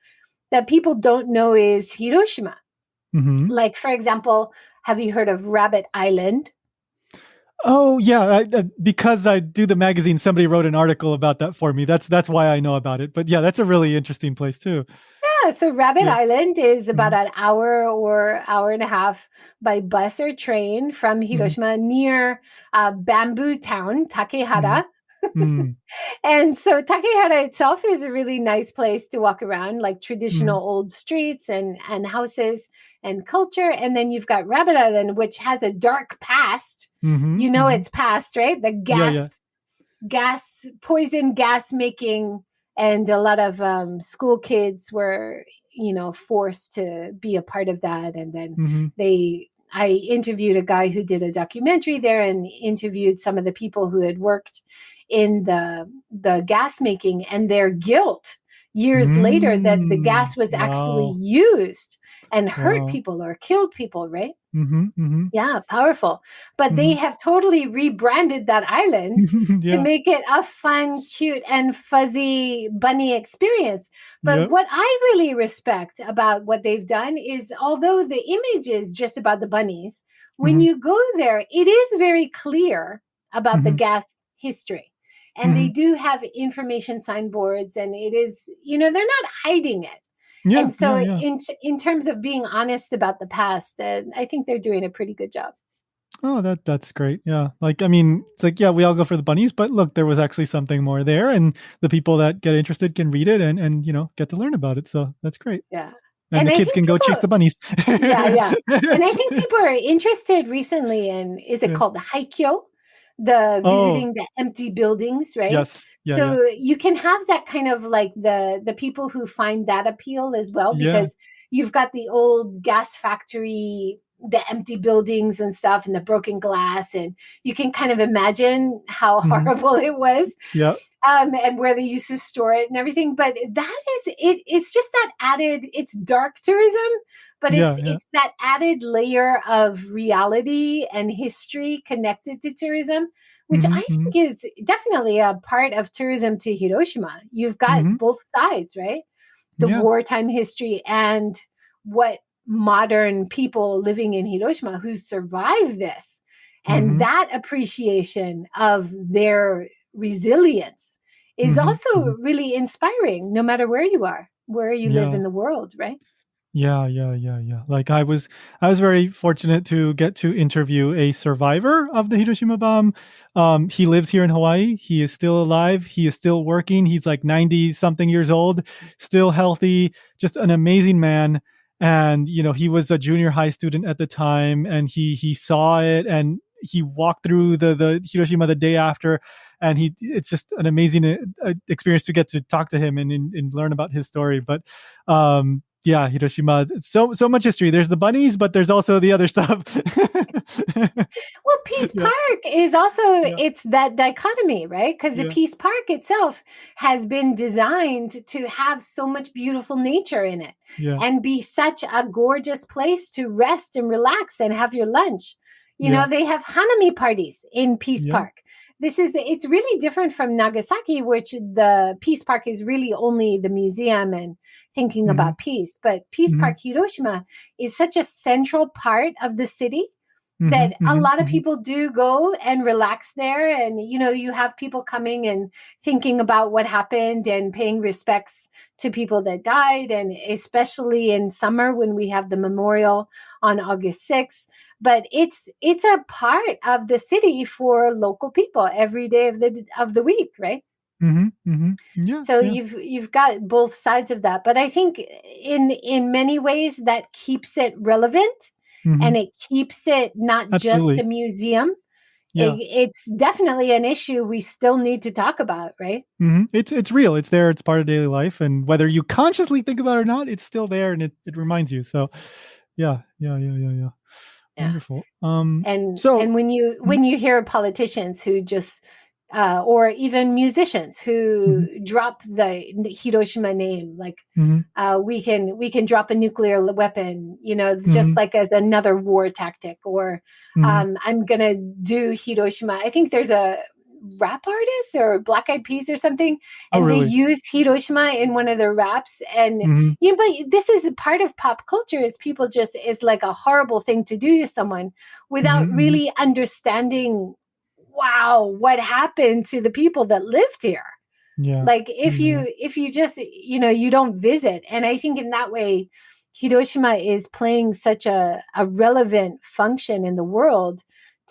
that people don't know is Hiroshima. Mm-hmm. Like, for example, have you heard of Rabbit Island? Oh yeah, because I do the magazine. Somebody wrote an article about that for me. That's why I know about it. But yeah, that's a really interesting place too. Yeah, so Rabbit Yeah. Island is about Mm-hmm. an hour or hour and a half by bus or train from Mm-hmm. Hiroshima near Bamboo Town, Mm-hmm. Takehara. Mm-hmm. And so Takehara itself is a really nice place to walk around, like Mm-hmm. traditional old streets and houses and culture. And then you've got Rabbit Island, which has a dark past. Mm-hmm. You know Mm-hmm. its past, right? The Yeah. Yeah. poison gas making, and a lot of school kids were forced to be a part of that. And then Mm-hmm. I interviewed a guy who did a documentary there and interviewed some of the people who had worked in the gas making and their guilt years later that the Mm. gas was actually Wow. used and hurt Wow. people or killed people, right? Mm-hmm. Mm-hmm. Yeah, powerful. But they Mm-hmm. have totally rebranded that island to Yeah. make it a fun, cute, and fuzzy bunny experience. But Yep. what I really respect about what they've done is, although the image is just about the bunnies, when Mm-hmm. you go there, it is very clear about the Mm-hmm. gas history. And Mm-hmm. they do have information signboards, and it is, they're not hiding it. Yeah. And so, Yeah. Yeah. in terms of being honest about the past, I think they're doing a pretty good job. Oh, that's great. Yeah. Like, I mean, it's like, yeah, we all go for the bunnies, but look, there was actually something more there, and the people that get interested can read it and get to learn about it. So that's great. Yeah. And And the I kids think can go chase people, the bunnies. yeah, yeah. And I think people are interested recently in, is it Yeah. called the Haikyo? The Oh, visiting the empty buildings, right? yes. Yeah. Yeah. So you can have that kind of like the people who find that appeal as well, Yeah. because you've got the old gas factory, the empty buildings and stuff, and the broken glass, and you can kind of imagine how Mm-hmm. horrible it was, Yeah. and where they used to store it and everything. But that is it. It's just that added. It's dark tourism, but Yeah. Yeah. it's that added layer of reality and history connected to tourism, which Mm-hmm. I Mm-hmm. think is definitely a part of tourism to Hiroshima. You've got Mm-hmm. both sides, right? The Yeah. wartime history and what modern people living in Hiroshima who survived this, and Mm-hmm. that appreciation of their resilience is Mm-hmm. also Mm-hmm. really inspiring, no matter where you are, where you live Yeah. in the world, right? Yeah, yeah, yeah, yeah. Like I was very fortunate to get to interview a survivor of the Hiroshima bomb. He lives here in Hawaii. He is still alive. He is still working. He's like 90 something years old, still healthy, just an amazing man. And he was a junior high student at the time, and he saw it, and he walked through the Hiroshima the day after, and it's just an amazing experience to get to talk to him and learn about his story. But yeah, Hiroshima, so much history. There's the bunnies, but there's also the other stuff. Well, Peace Yeah, Park is also, yeah, it's that dichotomy, right? Because the yeah, Peace Park itself has been designed to have so much beautiful nature in it yeah, and be such a gorgeous place to rest and relax and have your lunch. yeah, They have Hanami parties in Peace yeah. Park. It's really different from Nagasaki, which the Peace Park is really only the museum and thinking Hmm. about peace. But Peace Hmm. Park Hiroshima is such a central part of the city that a lot of mm-hmm. people do go and relax there. And, you have people coming and thinking about what happened and paying respects to people that died. And especially in summer when we have the memorial on August 6th. But it's a part of the city for local people every day of the week, right? Yeah. So Yeah. you've got both sides of that. But I think in many ways that keeps it relevant. And it keeps it not just a museum. Yeah. It's definitely an issue we still need to talk about, right? It's real. It's there. It's part of daily life. And whether you consciously think about it or not, it's still there and it reminds you. So yeah. Yeah. Wonderful. And So when you hear politicians who just or even musicians who drop the Hiroshima name, like we can drop a nuclear weapon, just like as another war tactic, or I'm gonna do Hiroshima. I think there's a rap artist or Black Eyed Peas or something, and really? They used Hiroshima in one of their raps. And but this is a part of pop culture, is people just is like a horrible thing to do to someone without really understanding, wow, what happened to the people that lived here. Yeah. Like if you just you don't visit. And I think in that way Hiroshima is playing such a relevant function in the world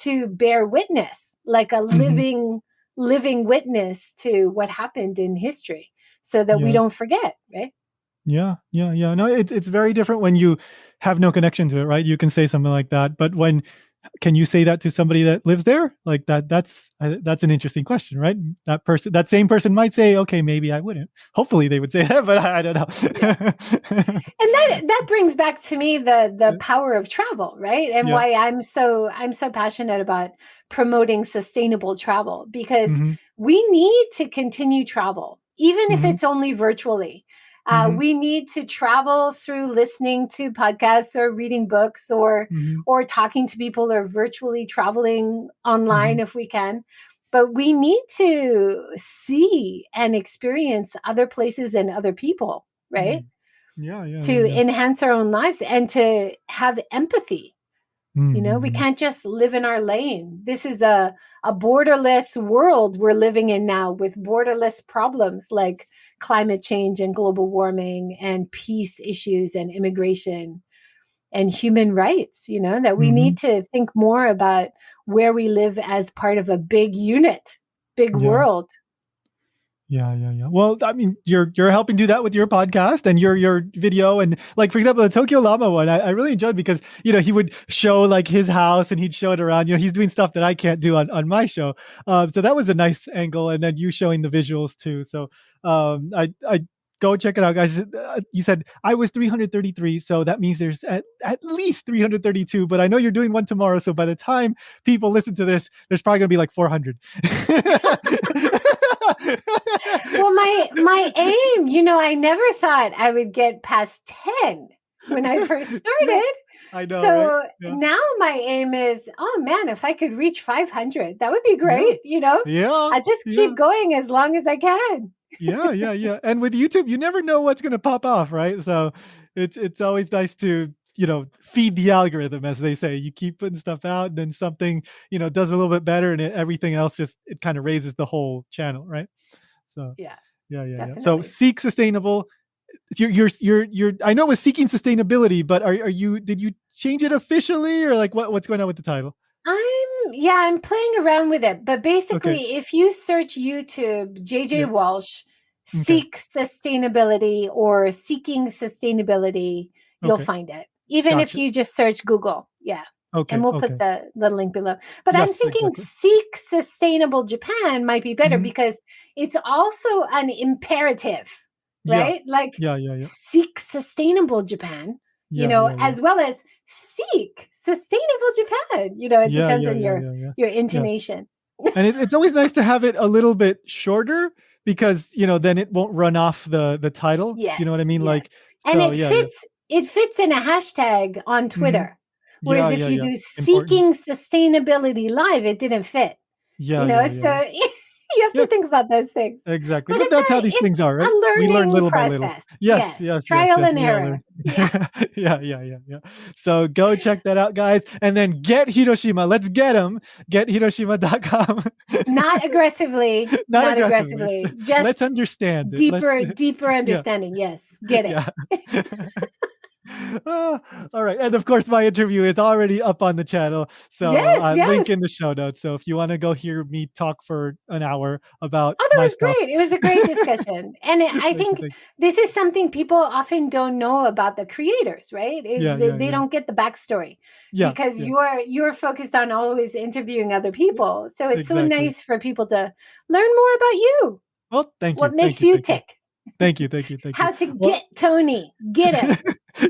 to bear witness, like a living witness to what happened in history, so that we don't forget, right? Yeah. No, it's very different when you have no connection to it, right? You can say something like that, but can you say that to somebody that lives there? Like that's an interesting question, right? That same person might say, okay, maybe I wouldn't. Hopefully they would say that, but I don't know. Yeah. And that brings back to me the power of travel, right? And why I'm so passionate about promoting sustainable travel, because we need to continue travel, even if it's only virtually. We need to travel through listening to podcasts or reading books or talking to people, or virtually traveling online if we can. But we need to see and experience other places and other people, right? To enhance our own lives and to have empathy. We can't just live in our lane. This is a borderless world we're living in now, with borderless problems like climate change and global warming and peace issues and immigration and human rights, that we need to think more about where we live as part of a big unit, big world. Yeah. Well, I mean, you're helping do that with your podcast and your video, and like, for example, the Tokyo Llama one, I really enjoyed, because he would show like his house and he'd show it around. He's doing stuff that I can't do on my show. So that was a nice angle, and then you showing the visuals too. So I go check it out, guys. You said I was 333, so that means there's at least 332. But I know you're doing one tomorrow, so by the time people listen to this, there's probably gonna be like 400. Well, my aim, I never thought I would get past 10 when I first started. I know. So right? now my aim is, oh man, if I could reach 500, that would be great. Yeah. I just keep going as long as I can. Yeah. And with YouTube, you never know what's going to pop off, right? So it's always nice to feed the algorithm, as they say. You keep putting stuff out, and then something does a little bit better, and everything else it kind of raises the whole channel, right? So yeah. So seek sustainable. You're I know it was seeking sustainability, but did you change it officially, or like what's going on with the title? I'm playing around with it, but basically if you search YouTube JJ Walsh seek sustainability or seeking sustainability, you'll find it. Even if you just search Google. Yeah. Okay. And we'll put the link below. But I'm thinking Seek Sustainable Japan might be better, because it's also an imperative, right? Seek Sustainable Japan, as well as seek sustainable Japan. It depends on your intonation. And it's always nice to have it a little bit shorter, because then it won't run off the title. Yes, you know what I mean? Yes. It fits in a hashtag on Twitter. Whereas if you do Seeking Sustainability Live, it didn't fit. So you have to think about those things. Exactly. But that's how these things are, right? A learning we learn little process. by little. Yes. Trial and error. Yeah. So go check that out, guys. And then get Hiroshima. Let's get them. Get Hiroshima.com. Not aggressively. Not aggressively. Just let's understand it. deeper understanding. Yes. Get it. Yeah. All right. And of course, my interview is already up on the channel. So link in the show notes. So if you want to go hear me talk for an hour about that was great. It was a great discussion. And I think this is something people often don't know about the creators, right? They don't get the backstory because you're focused on always interviewing other people. So it's so nice for people to learn more about you. Well, thank you. What makes you tick? Thank you. How to get Tony. Get him.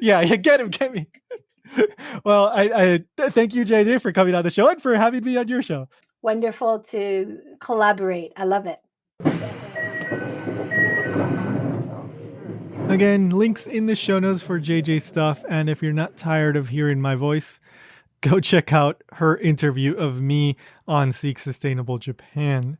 Get him. Get me. Well, I thank you, JJ, for coming on the show and for having me on your show. Wonderful to collaborate. I love it. Again, links in the show notes for JJ stuff. And if you're not tired of hearing my voice, go check out her interview of me on Seek Sustainable Japan.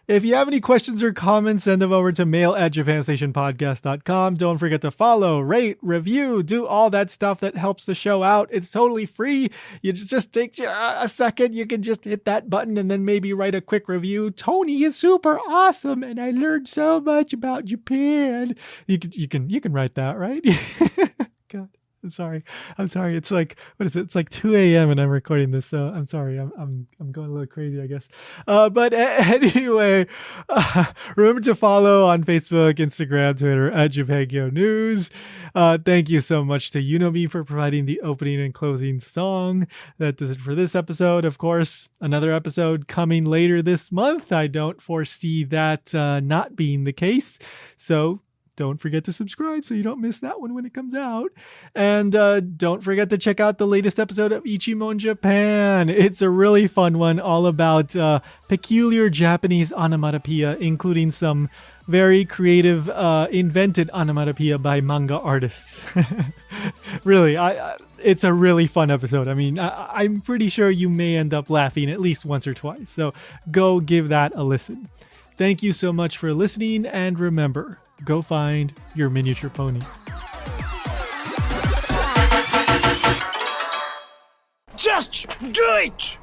If you have any questions or comments, send them over to mail@japanstationpodcast.com. Don't forget to follow, rate, review, do all that stuff that helps the show out. It's totally free. It just takes you a second. You can just hit that button and then maybe write a quick review. Tony is super awesome, and I learned so much about Japan. You can write that, right? God. I'm sorry. It's like, what is it? It's like 2 a.m. and I'm recording this. So I'm sorry. I'm going a little crazy, I guess. But anyway, remember to follow on Facebook, Instagram, Twitter @JapanKyo News. Thank you so much to Unomi for providing the opening and closing song. That does it for this episode. Of course, another episode coming later this month. I don't foresee that not being the case. So don't forget to subscribe so you don't miss that one when it comes out. And don't forget to check out the latest episode of Ichimon Japan. It's a really fun one, all about peculiar Japanese onomatopoeia, including some very creative, invented onomatopoeia by manga artists. Really, it's a really fun episode. I mean, I'm pretty sure you may end up laughing at least once or twice. So go give that a listen. Thank you so much for listening, and remember, go find your miniature pony. Just do it!